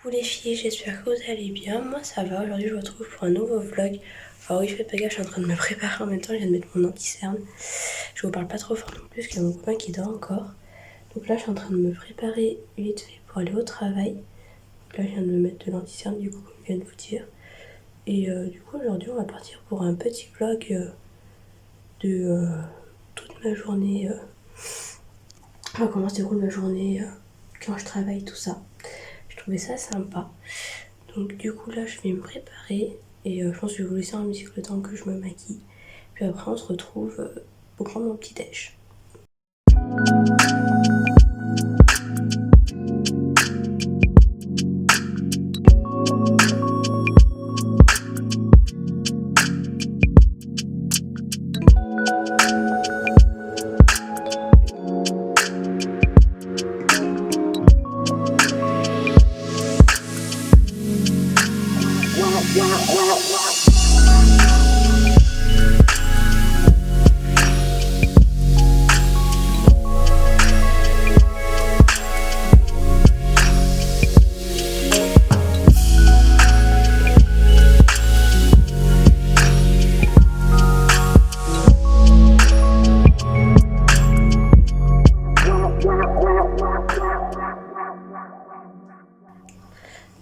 Coucou les filles, j'espère que vous allez bien. Moi ça va, aujourd'hui je vous retrouve pour un nouveau vlog. Alors oui, faites pas gaffe, je suis en train de me préparer en même temps, je viens de mettre mon anti-cerne. Je vous parle pas trop fort non plus parce qu'il y a mon copain qui dort encore. Donc là je suis en train de me préparer vite fait pour aller au travail. Donc là je viens de me mettre de l'anti-cerne du coup comme je viens de vous dire. Et du coup aujourd'hui on va partir pour un petit vlog de toute ma journée. Comment se déroule ma journée quand je travaille, tout ça. Je trouvais ça sympa. Donc du coup là je vais me préparer et je pense que je vais vous laisser en musique le temps que je me maquille. Puis après on se retrouve pour prendre mon petit déj.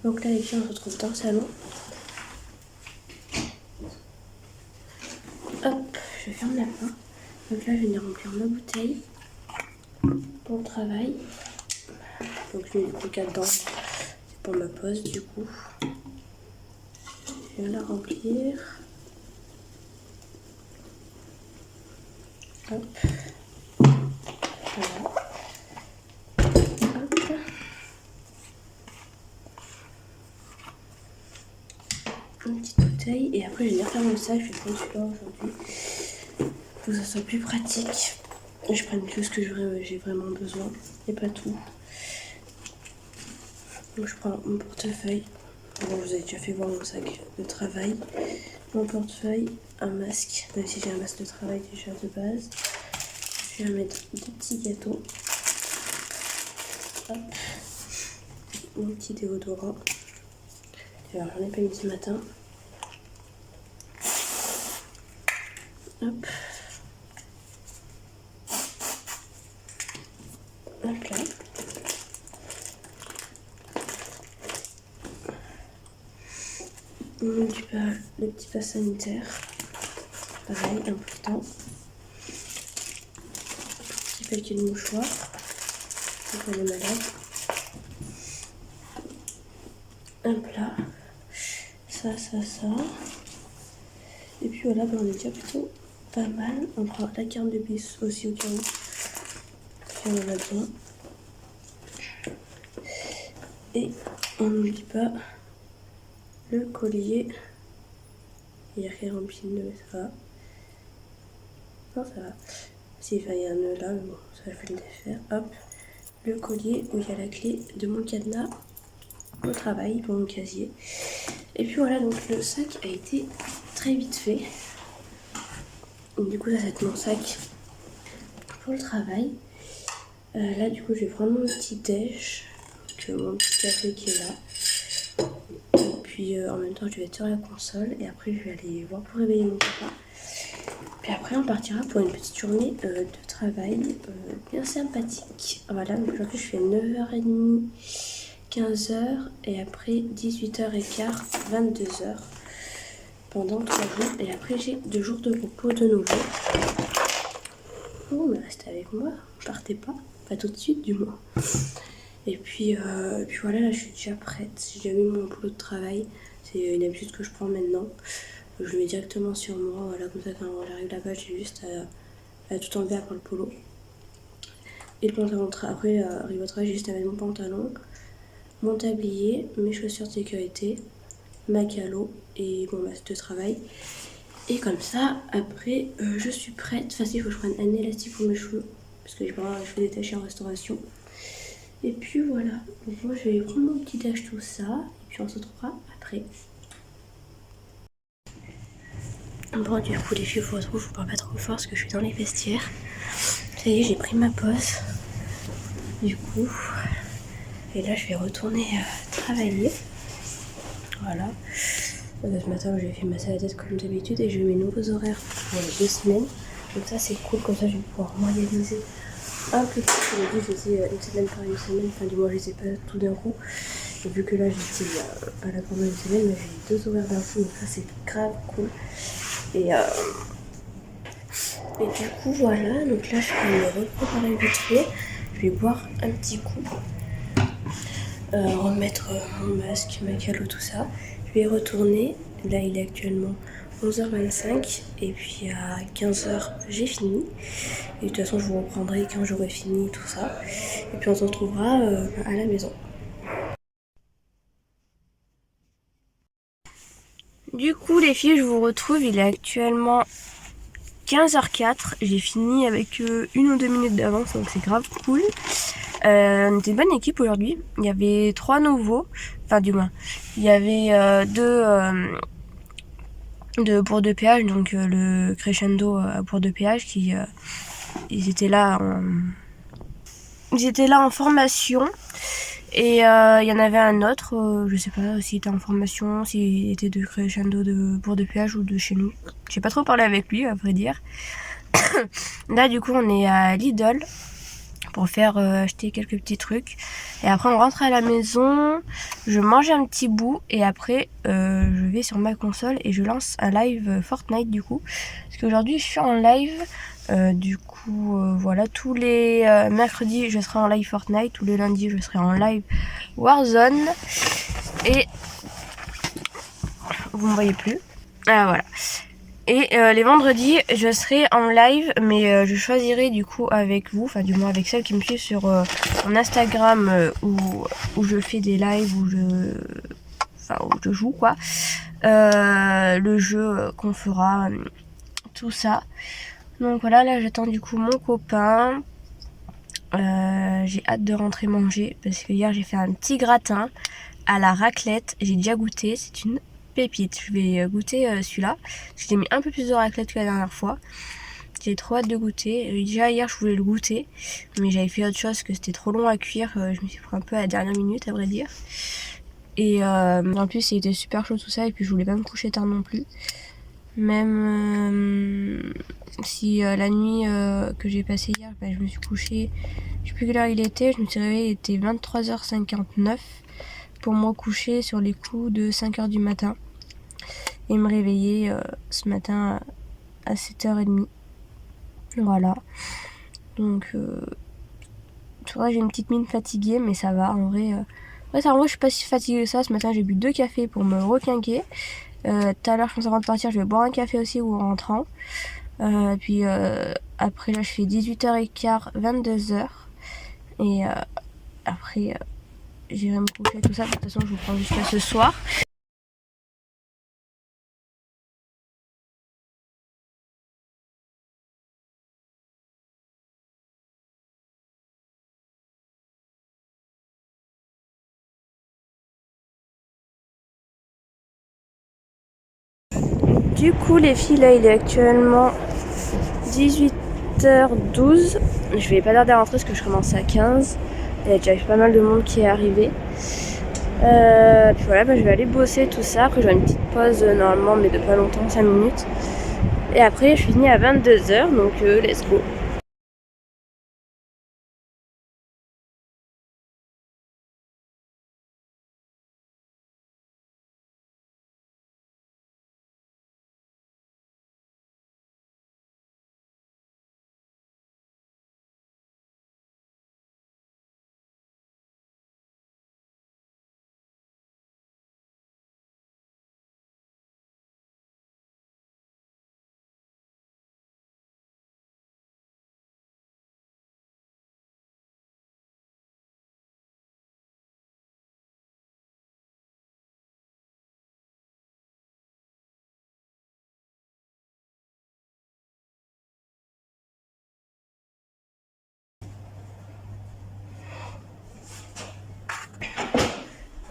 Donc là les filles on se retrouve dans le salon. Hop, je ferme la porte. Donc là je vais venir remplir ma bouteille pour le travail. Donc je mets du coca dedans, c'est pour ma pause du coup. Je viens la remplir. Hop. Voilà. Hop. Une petite bouteille et après je vais venir faire mon sac. Je vais prendre celui-là aujourd'hui pour que ça soit plus pratique et je prenne que ce que j'ai vraiment besoin et pas tout. Donc je prends mon portefeuille. Bon, je vous avez déjà fait voir mon sac de travail, mon portefeuille, un masque, même si j'ai un masque de travail déjà de base. Je vais mettre deux petits gâteaux. Hop. Mon petit déodorant. Alors j'en ai pas mis ce matin. Hop. Hop là. Le petit pass sanitaire. Pareil, important. Petit paquet de mouchoirs. Donc on est malade. Hop là. Ça. Et puis voilà, on est déjà plutôt pas mal. On prend la carte de bus aussi au cas où. Si on en a besoin. Et on n'oublie pas le collier. Il y a rien rempli de nœuds, ça va. Non, ça va. Si, il y a un nœud là, mais bon, ça va le défaire. Hop. Le collier où il y a la clé de mon cadenas au travail pour mon casier. Et puis voilà, donc le sac a été très vite fait. Du coup, ça c'est mon sac pour le travail. Là, du coup, je vais prendre mon petit déj, donc mon petit café qui est là. Et puis en même temps, je vais être sur la console et après, je vais aller voir pour réveiller mon papa. Puis après, on partira pour une petite journée de travail bien sympathique. Voilà, donc aujourd'hui, je fais 9h30. 15h et après 18h15, 22h pendant 3 jours et après j'ai 2 jours de repos de nouveau. Oh mais restez avec moi, partez pas tout de suite du moins. Et puis voilà, là je suis déjà prête, j'ai déjà mis mon boulot de travail, c'est une habitude que je prends maintenant. Je le mets directement sur moi, voilà, comme ça quand j'arrive là-bas j'ai juste à tout enlever à part le polo. Et le pantalon, après arrive au travail j'ai juste à mettre mon pantalon, mon tablier, mes chaussures de sécurité, ma calo et mon masque de travail. Et comme ça, après, je suis prête. Enfin, il faut que je prenne un élastique pour mes cheveux, parce que j'ai pas les cheveux détachés en restauration. Et puis voilà. Donc moi, je vais prendre mon petit déj, tout ça, et puis on se retrouvera après. Bon, du coup, les filles, je vous parle pas trop fort parce que je suis dans les vestiaires. Ça y est, j'ai pris ma pause. Du coup, Et là, je vais retourner travailler. Voilà. Ce matin, j'ai fait masser la tête comme d'habitude et j'ai mes nouveaux horaires pour les 2 semaines. Donc ça, c'est cool. Comme ça, je vais pouvoir m'organiser un peu plus. Je l'ai dit, je faisais une semaine par une semaine. Enfin, du moins, je les ai pas tout d'un coup. Et vu que là, j'ai fait pas la pendant une semaine, mais j'ai 2 horaires d'un coup. Donc ça, c'est grave cool. Et du coup, voilà. Donc là, je vais me repréparer vite fait. Je vais boire un petit coup. Remettre mon masque, ma calo, tout ça. Je vais retourner. Là, il est actuellement 11h25 et puis à 15h, j'ai fini. Et de toute façon, je vous reprendrai quand j'aurai fini tout ça. Et puis on se retrouvera à la maison. Du coup, les filles, je vous retrouve. Il est actuellement 15h04. J'ai fini avec 1 ou 2 minutes d'avance, donc c'est grave cool. On était une bonne équipe aujourd'hui. Il y avait 3 nouveaux, enfin du moins, il y avait 2 Bourg de Péage, donc le crescendo à Bourg de Péage qui ils étaient là en formation. Et il y en avait un autre, je sais pas s'il était en formation, s'il était de crescendo de Bourg de Péage ou de chez nous. J'ai pas trop parlé avec lui, à vrai dire. Là, du coup, on est à Lidl pour faire acheter quelques petits trucs. Et après, on rentre à la maison, je mange un petit bout et après, je vais sur ma console et je lance un live Fortnite du coup. Parce qu'aujourd'hui, je suis en live. Du coup, voilà, tous les mercredis, je serai en live Fortnite. Tous les lundis, je serai en live Warzone. Et vous me voyez plus. Ah, voilà. Et les vendredis, je serai en live, mais je choisirai du coup avec vous, enfin du moins avec celles qui me suivent sur mon Instagram où je fais des lives, où je joue quoi, le jeu qu'on fera, tout ça. Donc voilà, là j'attends du coup mon copain. J'ai hâte de rentrer manger parce que hier j'ai fait un petit gratin à la raclette. J'ai déjà goûté, c'est une pépite. Je vais goûter celui-là. J'ai mis un peu plus de raclette que la dernière fois. J'ai trop hâte de goûter. Déjà hier je voulais le goûter, mais j'avais fait autre chose parce que c'était trop long à cuire. Je me suis pris un peu à la dernière minute à vrai dire. Et en plus il était super chaud tout ça et puis je voulais pas me coucher tard non plus. Même si la nuit que j'ai passée hier, je me suis couchée, je sais plus quelle heure il était, je me suis réveillée, il était 23h59 pour me recoucher sur les coups de 5h du matin et me réveiller ce matin à 7h30. Voilà. Donc c'est vrai, j'ai une petite mine fatiguée, mais ça va en vrai. En vrai, je suis pas si fatiguée que ça. Ce matin, j'ai bu 2 cafés pour me requinquer. Tout à l'heure, je pense avant de partir, je vais boire un café aussi ou en rentrant. Puis après, là, je fais 18h15, 22h. Et après, j'irai me coucher tout ça. De toute façon, je vous prends jusqu'à ce soir. Du coup, les filles, là, il est actuellement 18h12. Je vais pas tarder à rentrer parce que je commence à 15. Il y a déjà pas mal de monde qui est arrivé. Puis voilà, je vais aller bosser tout ça. Après, j'aurai une petite pause normalement, mais de pas longtemps, 5 minutes. Et après, je finis à 22h, donc let's go.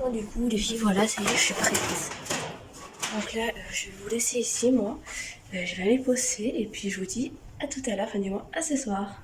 Bon, du coup, les filles, voilà, ça y est, je suis prête. Donc là, je vais vous laisser ici, moi. Je vais aller bosser et puis je vous dis à tout à l'heure, enfin du moins à ce soir.